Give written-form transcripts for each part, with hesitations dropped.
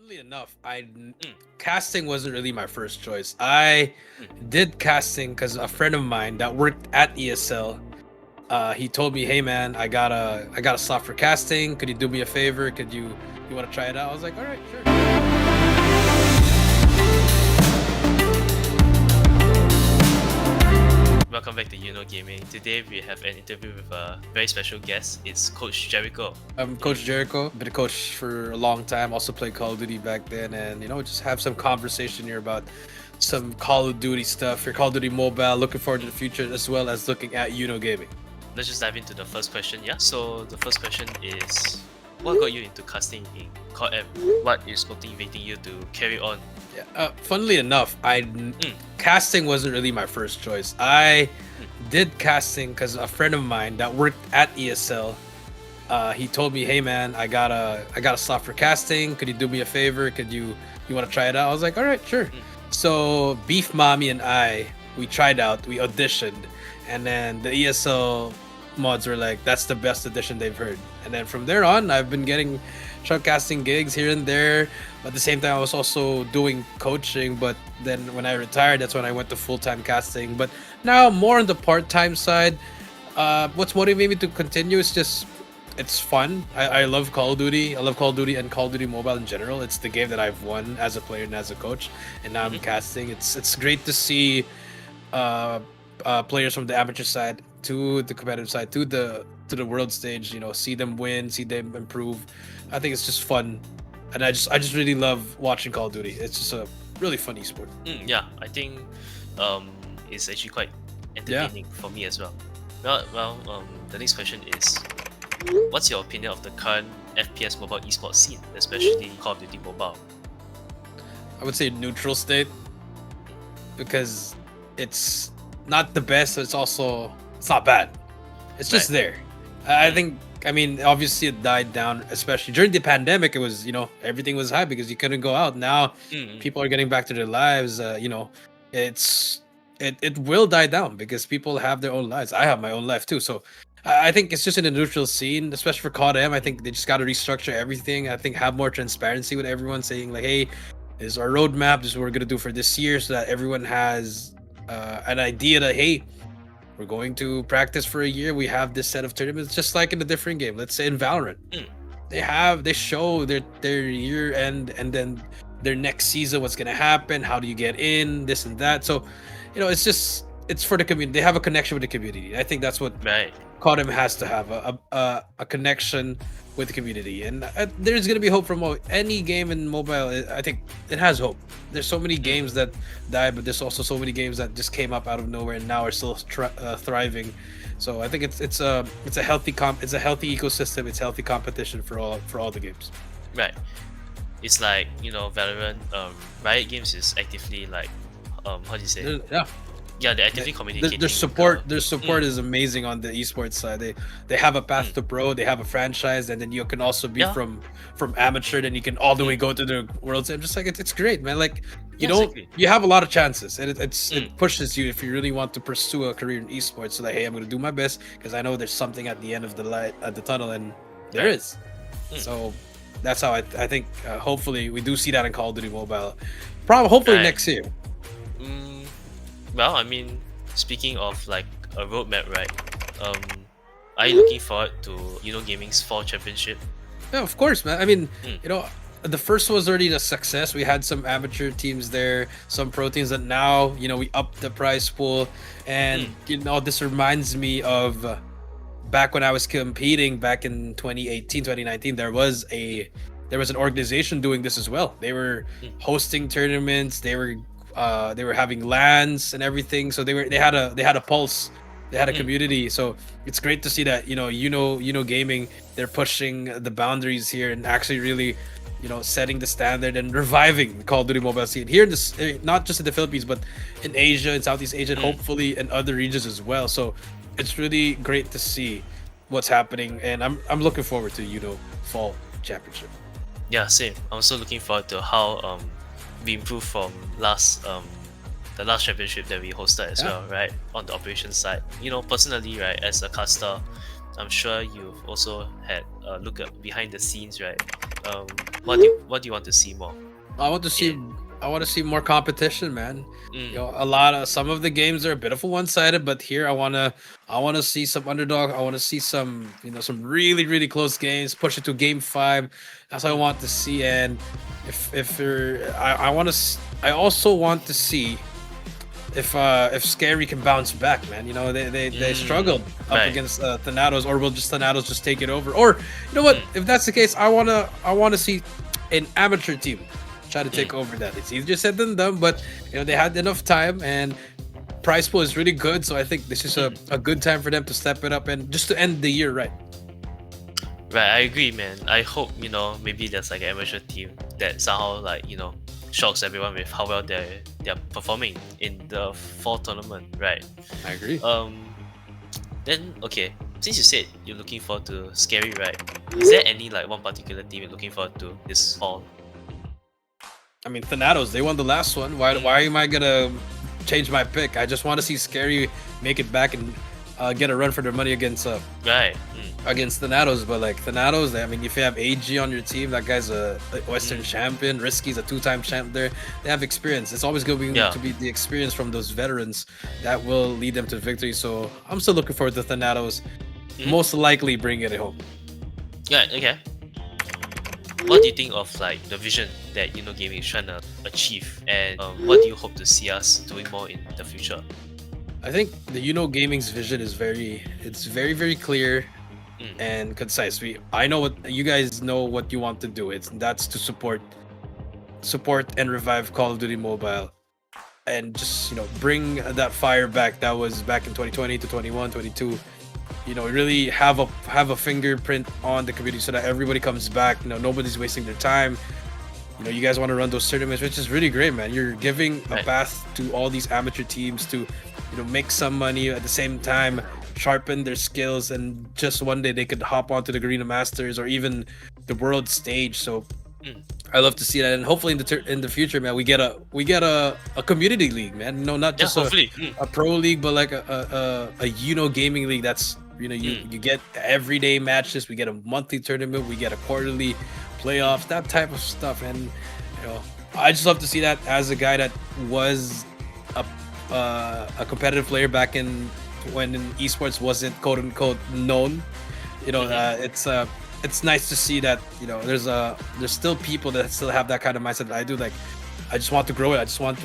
Funnily enough, Mm, casting wasn't really my first choice. I mm. did casting because a friend of mine that worked at ESL, he told me, "Hey man, I got a slot for casting. Could you do me a favor? You want to try it out?" I was like, "All right, sure." Welcome back to Gaming. Today we have an interview with a very special guest. It's Coach Jericho. I'm Coach Jericho. Been a coach for a long time. Also played Call of Duty back then, and just have some conversation here about some Call of Duty stuff. Your Call of Duty Mobile. Looking forward to the future as well as looking at Gaming. Let's just dive into the first question. Yeah. So the first question is, what got you into casting in CODM? What is motivating you to carry on? Yeah. Funnily enough, Mm, casting wasn't really my first choice. I mm. did casting because a friend of mine that worked at ESL, he told me, "Hey man, I got a slot for casting. Could you do me a favor? You want to try it out?" I was like, "All right, sure." Mm. So Beef Mommy and we tried out, we auditioned, and then the ESL mods were like, "That's the best audition they've heard." And then from there on, I've been getting casting gigs here and there. But at the same time, I was also doing coaching. But then when I retired, that's when I went to full time casting. But now more on the part time side. What's motivating me to continue is just it's fun. I love Call of Duty. I love Call of Duty and Call of Duty Mobile in general. It's the game that I've won as a player and as a coach, and now I'm Mm-hmm. casting. It's great to see uh, players from the amateur side to the competitive side to the world stage. See them win, see them improve. I think it's just fun, and I just really love watching Call of Duty. It's just a really funny sport. Yeah, I think um, it's actually quite Yeah. entertaining for me as well. The next question is, what's your opinion of the current FPS mobile esports scene, especially Call of Duty Mobile? I would say neutral state because it's not the best, but it's not bad. It's Right. just there. I Mm, think I mean obviously it died down, especially during the pandemic. It was everything was high because you couldn't go out. Now mm, people are getting back to their lives. It's it will die down because people have their own lives. I have my own life too, so I think it's just in a neutral scene, especially for CODM. I think they just got to restructure everything. I think have more transparency with everyone, saying like, "Hey, this is our roadmap. This is what we're gonna do for this year," so that everyone has an idea that hey, we're going to practice for a year. We have this set of tournaments, just like in a different game. Let's say in Valorant, mm, they show their year end and then their next season what's gonna happen. How do you get in? This and that. So, it's for the community. They have a connection with the community. I think that's what right. CODM has to have a connection with the community, and there's gonna be hope from any game in mobile. I think it has hope. There's so many Mm, games that die, but there's also so many games that just came up out of nowhere and now are still thriving. So I think it's a it's a healthy ecosystem. It's healthy competition for all the games. right. It's like Valorant. Riot Games is actively like how do you say? Yeah, Yeah, they're the- actively communicating their with support the. their support Mm, is amazing on the esports side. They have a path mm, to pro, they have a franchise, and then you can also be yeah, from amateur, then you can all the way mm, go to the worlds. I'm just like it's great, man. Like yeah, exactly. you have a lot of chances, and Mm, it pushes you if you really want to pursue a career in esports. So like, hey, I'm gonna do my best because I know there's something at the end of the light at the tunnel, and there right. is. Mm, So that's how I think hopefully we do see that in Call of Duty Mobile. Probably hopefully right. next year. Mm, well, I mean, speaking of like a roadmap, right? Um, are you looking forward to Gaming's fall championship? Yeah, of course, man. I mean, Mm, you know, the first was already a success. We had some amateur teams there, some pro teams that now, we upped the prize pool. And, mm, this reminds me of back when I was competing back in 2018, 2019. There was an organization doing this as well. They were mm, hosting tournaments. They were having LANs and everything. So they had a pulse. They had a mm, community. So it's great to see that gaming, they're pushing the boundaries here and actually really setting the standard and reviving the Call of Duty mobile scene here in this, not just in the Philippines but in Asia, in Southeast Asia, and mm. hopefully in other regions as well. So it's really great to see what's happening, and I'm looking forward to fall championship. Yeah, same. I'm also looking forward to how we improve from the last championship that we hosted as Yeah. well, right? On the operations side. Personally, right, as a caster, I'm sure you've also had a look at behind the scenes, right? Um, what do you want to see more? I want to see In I want to see more competition, man. mm, A lot of some of the games are a bit of a one-sided, but here I wanna see some underdog. I want to see some some really close games. Push it to game five. That's what I mm, want to see. And if you're, I want to. I also want to see if Scary can bounce back, man. They struggled up right. against Thanatos, or will just Thanatos just take it over? Or what? Mm, If that's the case, I wanna see an amateur team try to mm, take over that. It's easier said than done, but they had enough time, and prize pool is really good. So I think this is mm. a good time for them to step it up and just to end the year right. Right, I agree, man. I hope maybe there's like an amateur team that somehow shocks everyone with how well they're performing in the fall tournament, right? I agree. Um, then okay, since you said you're looking forward to Scary, right? Is there any like one particular team you're looking forward to this fall? I mean, Thanatos, they won the last one. Why am I gonna change my pick? I just want to see Scary make it back and get a run for their money Right. against Thanatos. But like Thanatos, I mean, if you have AG on your team, that guy's a Western champion. Risky's a two-time champ. They have experience. It's always going Yeah. to be the experience from those veterans that will lead them to victory. So I'm still looking forward to Thanatos. Most likely bring it home. Yeah. Okay. What do you think of like the vision that gaming is trying to achieve, and what do you hope to see us doing more in the future? I think the Gaming's vision is very clear Mm, and concise. I know what you guys know what you want to do. That's to support and revive Call of Duty Mobile, and just bring that fire back that was back in 2020 to 21, 22. Really have a fingerprint on the community so that everybody comes back. Nobody's wasting their time. You guys want to run those tournaments, which is really great, man. You're giving a right. path to all these amateur teams to make some money at the same time, sharpen their skills, and just one day they could hop onto the Arena Masters or even the world stage. So Mm, I love to see that, and hopefully in the future, man, we get a community league, man. Not yeah. just Hopefully. a pro league, but like a gaming league. That's you get everyday matches. We get a monthly tournament. We get a quarterly playoffs, that type of stuff. And I just love to see that as a guy that was a competitive player back in when esports wasn't quote unquote known. It's nice to see that there's still people that still have that kind of mindset that I do. Like, I just want to grow it. I just want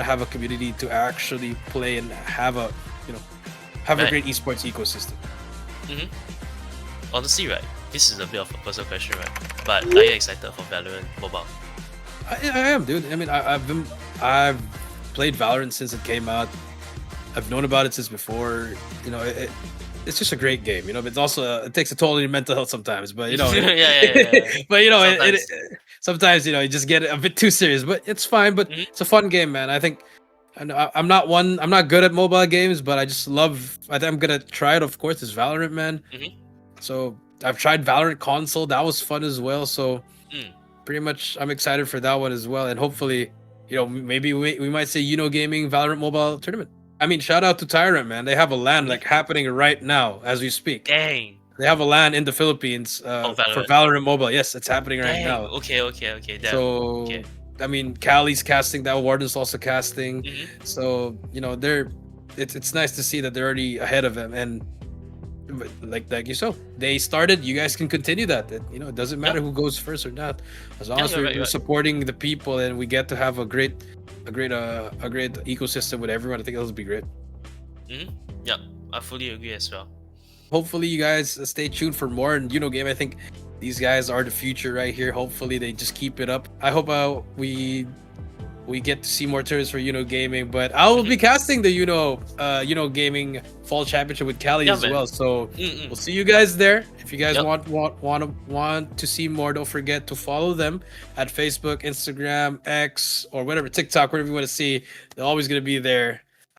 to have a community to actually play and have a have a Right. great esports ecosystem. hmm Honestly, right. This is a bit of a personal question, right? But are you excited for Valorant Mobile? I am, dude. I mean, I've played Valorant since it came out. I've known about it since before. It's just a great game. But it's also it takes a toll on your mental health sometimes. But Yeah. but Sometimes. sometimes you just get a bit too serious. But it's fine. But Mhm, it's a fun game, man. I think. I'm not one. I'm not good at mobile games, but I just love. I think I'm gonna try it. Of course, it's Valorant, man. mhm, So I've tried Valorant console. That was fun as well. So mm. pretty much I'm excited for that one as well, and hopefully maybe we might say gaming Valorant mobile tournament. I mean, shout out to Tyrant, man. They have a LAN like happening right now as we speak. Dang. They have a LAN in the Philippines Oh, for Valorant. Valorant mobile. Yes, it's happening right Dang. now. Okay. Damn. So Okay. I mean, Cali's casting that, Warden's also casting. Mhm. So it's nice to see that they're already ahead of them. And like you saw, they started. You guys can continue that. It doesn't matter who goes first or not, as long Yeah, as you're we're, right, you're we're right. supporting the people and we get to have a great ecosystem with everyone. I think that'll be great. Yeah, I fully agree as well. Hopefully, you guys stay tuned for more. And game, I think these guys are the future right here. Hopefully, they just keep it up. I hope we get to see more turns for Gaming, but I will be casting the Gaming Fall Championship with Cali Yeah, as man. well. So Mm-mm. we'll see you guys there. If you guys Yep. want to see more, don't forget to follow them at Facebook, Instagram, X, or whatever, TikTok, whatever you want to see. They're always gonna be there.